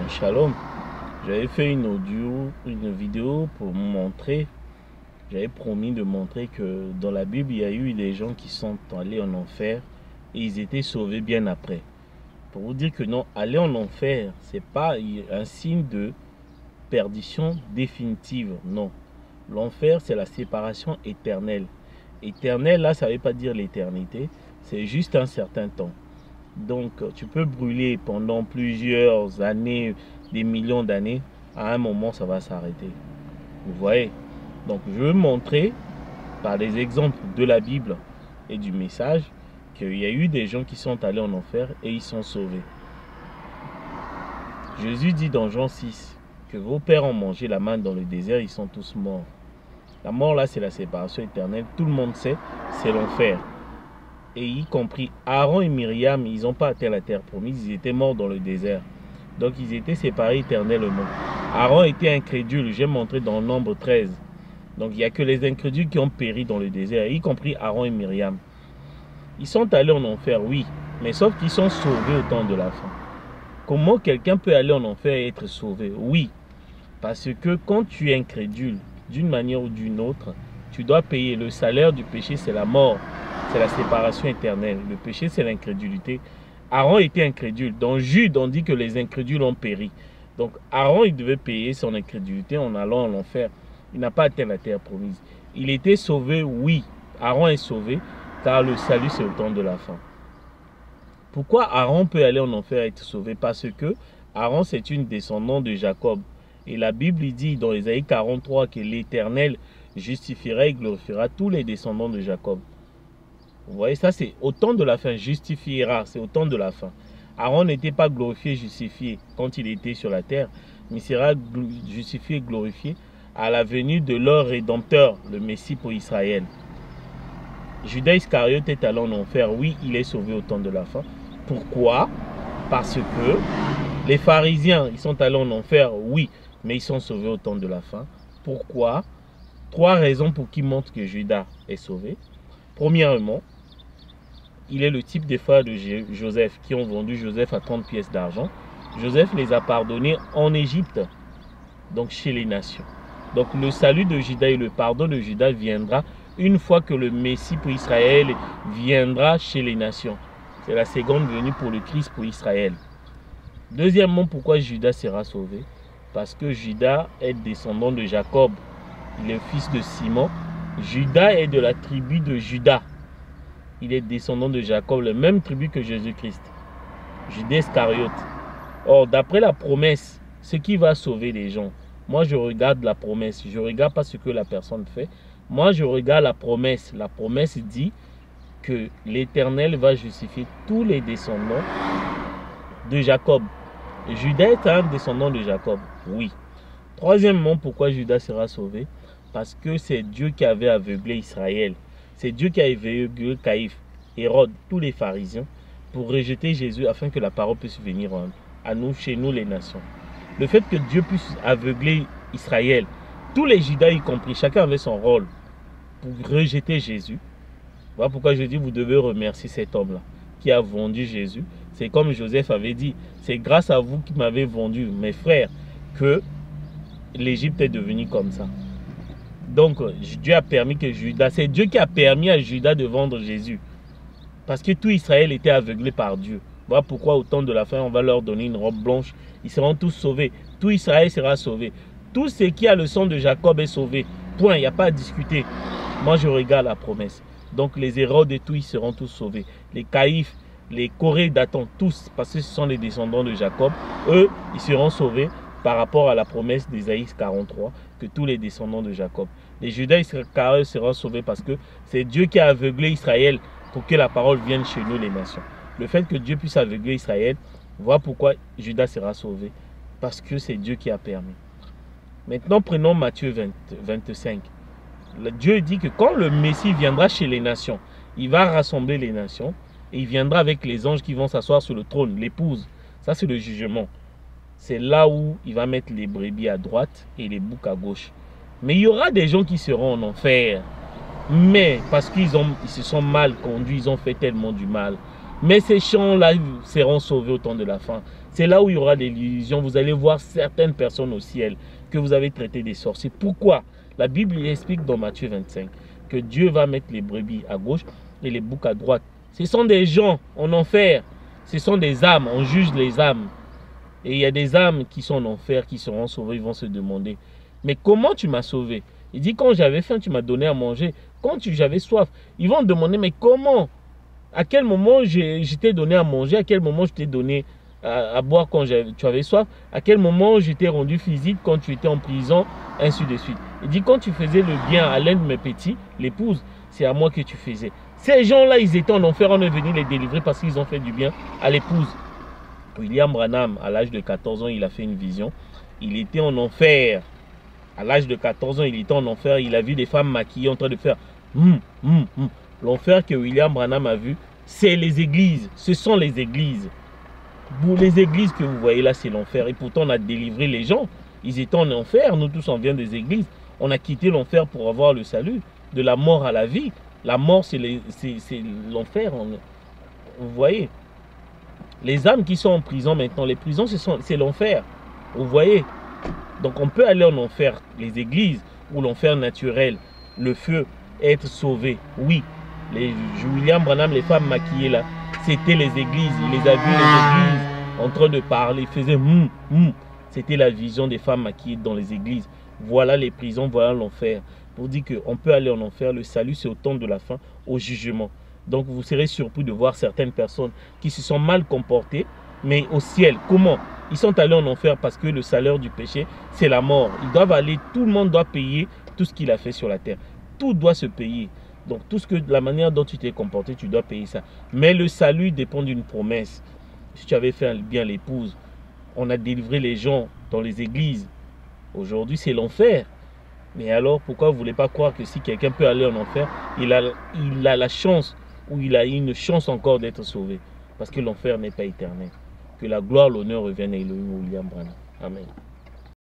Shalom, j'avais fait une vidéo pour montrer, j'avais promis de montrer que dans la Bible, il y a eu des gens qui sont allés en enfer et ils étaient sauvés bien après. Pour vous dire que non, aller en enfer, c'est pas un signe de perdition définitive, non. L'enfer, c'est la séparation éternelle. Éternelle, là, ça ne veut pas dire l'éternité, c'est juste un certain temps. Donc, tu peux brûler pendant plusieurs années, des millions d'années. À un moment, ça va s'arrêter. Vous voyez? Donc, je veux montrer par des exemples de la Bible et du message qu'il y a eu des gens qui sont allés en enfer et ils sont sauvés. Jésus dit dans Jean 6 que vos pères ont mangé la manne dans le désert, ils sont tous morts. La mort, là, c'est la séparation éternelle. Tout le monde sait, c'est l'enfer. Et y compris Aaron et Myriam, ils n'ont pas atteint la terre promise, ils étaient morts dans le désert. Donc ils étaient séparés éternellement. Aaron était incrédule, j'ai montré dans Nombre 13. Donc il n'y a que les incrédules qui ont péri dans le désert, y compris Aaron et Myriam. Ils sont allés en enfer, oui, mais sauf qu'ils sont sauvés au temps de la fin. Comment quelqu'un peut aller en enfer et être sauvé? Oui, parce que quand tu es incrédule, d'une manière ou d'une autre, tu dois payer. Le salaire du péché, c'est la mort. C'est la séparation éternelle. Le péché, c'est l'incrédulité. Aaron était incrédule. Dans Jude, on dit que les incrédules ont péri. Donc Aaron, il devait payer son incrédulité en allant en enfer. Il n'a pas atteint la terre promise. Il était sauvé, oui. Aaron est sauvé, car le salut, c'est au temps de la fin. Pourquoi Aaron peut aller en enfer et être sauvé? Parce que Aaron, c'est une descendante de Jacob. Et la Bible dit dans Ésaïe 43 que l'Éternel justifiera et glorifiera tous les descendants de Jacob. Vous voyez, ça c'est au temps de la fin, justifiera, c'est au temps de la fin. Aaron n'était pas glorifié, justifié quand il était sur la terre, mais il sera justifié, glorifié à la venue de leur Rédempteur, le Messie pour Israël. Judas Iscariote est allé en enfer, oui, il est sauvé au temps de la fin. Pourquoi? Parce que les pharisiens, ils sont allés en enfer, oui, mais ils sont sauvés au temps de la fin. Pourquoi? Trois raisons pour qui montrent que Judas est sauvé. Premièrement, il est le type des frères de Joseph qui ont vendu Joseph à 30 pièces d'argent. Joseph les a pardonnés en Égypte, donc chez les nations. Donc le salut de Judas et le pardon de Judas viendra une fois que le Messie pour Israël viendra chez les nations. C'est la seconde venue pour le Christ pour Israël. Deuxièmement, pourquoi Judas sera sauvé? Parce que Judas est descendant de Jacob. Il est fils de Simon. Judas est de la tribu de Judas. Il est descendant de Jacob, la même tribu que Jésus-Christ. Judas Iscariote. Or, d'après la promesse, ce qui va sauver les gens, moi je regarde la promesse. Je ne regarde pas ce que la personne fait. Moi je regarde la promesse. La promesse dit que l'Éternel va justifier tous les descendants de Jacob. Judas est un descendant de Jacob, oui. Troisièmement, pourquoi Judas sera sauvé? Parce que c'est Dieu qui avait aveuglé Israël. C'est Dieu qui a aveuglé Caïphe, Hérode, tous les pharisiens, pour rejeter Jésus afin que la parole puisse venir à nous, chez nous les nations. Le fait que Dieu puisse aveugler Israël, tous les Judas y compris, chacun avait son rôle pour rejeter Jésus. Voilà pourquoi je dis vous devez remercier cet homme-là qui a vendu Jésus. C'est comme Joseph avait dit, c'est grâce à vous qui m'avez vendu, mes frères, que l'Égypte est devenue comme ça. Donc Dieu a permis que Judas, c'est Dieu qui a permis à Judas de vendre Jésus. Parce que tout Israël était aveuglé par Dieu. Voilà pourquoi au temps de la fin, on va leur donner une robe blanche. Ils seront tous sauvés. Tout Israël sera sauvé. Tout ce qui a le sang de Jacob est sauvé. Point, il n'y a pas à discuter. Moi, je regarde la promesse. Donc les Hérodes et tout, ils seront tous sauvés. Les Caïphes, les Corées, Dathan, tous, parce que ce sont les descendants de Jacob. Eux, ils seront sauvés par rapport à la promesse d'Ésaïe 43, que tous les descendants de Jacob. Les Judas Iscariote seront sauvés parce que c'est Dieu qui a aveuglé Israël pour que la parole vienne chez nous les nations. Le fait que Dieu puisse aveugler Israël, voilà pourquoi Judas sera sauvé. Parce que c'est Dieu qui a permis. Maintenant, prenons Matthieu 25. Dieu dit que quand le Messie viendra chez les nations, il va rassembler les nations et il viendra avec les anges qui vont s'asseoir sur le trône, l'épouse. Ça, c'est le jugement. C'est là où il va mettre les brebis à droite et les boucs à gauche. Mais il y aura des gens qui seront en enfer. Mais parce qu'ils se sont mal conduits, ils ont fait tellement du mal. Mais ces gens-là seront sauvés au temps de la fin. C'est là où il y aura des illusions. Vous allez voir certaines personnes au ciel que vous avez traitées des sorciers. Pourquoi? La Bible explique dans Matthieu 25 que Dieu va mettre les brebis à gauche et les boucs à droite. Ce sont des gens en enfer. Ce sont des âmes. On juge les âmes. Et il y a des âmes qui sont en enfer, qui seront sauvées. Ils vont se demander, mais comment tu m'as sauvé? Il dit, quand j'avais faim, tu m'as donné à manger. Quand j'avais soif, ils vont demander, mais comment? À quel moment je t'ai donné à manger? À quel moment je t'ai donné à boire quand tu avais soif? À quel moment je t'ai rendu physique quand tu étais en prison? Ainsi de suite. Il dit, quand tu faisais le bien à l'un de mes petits, l'épouse, c'est à moi que tu faisais. Ces gens-là, ils étaient en enfer, on est venu les délivrer parce qu'ils ont fait du bien à l'épouse. William Branham, à l'âge de 14 ans, il a fait une vision. Il était en enfer. À l'âge de 14 ans, il était en enfer. Il a vu des femmes maquillées en train de faire L'enfer que William Branham a vu, c'est les églises. Ce sont les églises. Les églises que vous voyez là, c'est l'enfer. Et pourtant, on a délivré les gens. Ils étaient en enfer. Nous tous, on vient des églises. On a quitté l'enfer pour avoir le salut. De la mort à la vie. La mort, c'est l'enfer. Vous voyez. Les âmes qui sont en prison maintenant, les prisons, c'est l'enfer. Vous voyez. Donc on peut aller en enfer, les églises, ou l'enfer naturel, le feu, être sauvé. Oui, William Branham, les femmes maquillées là, c'était les églises. Il les a vues, les églises, en train de parler. Ils faisaient C'était la vision des femmes maquillées dans les églises. Voilà les prisons, voilà l'enfer. Pour dire qu'on peut aller en enfer, le salut c'est au temps de la fin, au jugement. Donc vous serez surpris de voir certaines personnes qui se sont mal comportées, mais au ciel, comment? Ils sont allés en enfer parce que le salaire du péché, c'est la mort. Ils doivent aller, tout le monde doit payer tout ce qu'il a fait sur la terre. Tout doit se payer. Donc la manière dont tu t'es comporté, tu dois payer ça. Mais le salut dépend d'une promesse. Si tu avais fait bien l'épouse, on a délivré les gens dans les églises. Aujourd'hui, c'est l'enfer. Mais alors, pourquoi vous ne voulez pas croire que si quelqu'un peut aller en enfer, il a la chance, ou il a une chance encore d'être sauvé? Parce que l'enfer n'est pas éternel. Que la gloire, l'honneur revienne à Elohim William Branham. Amen.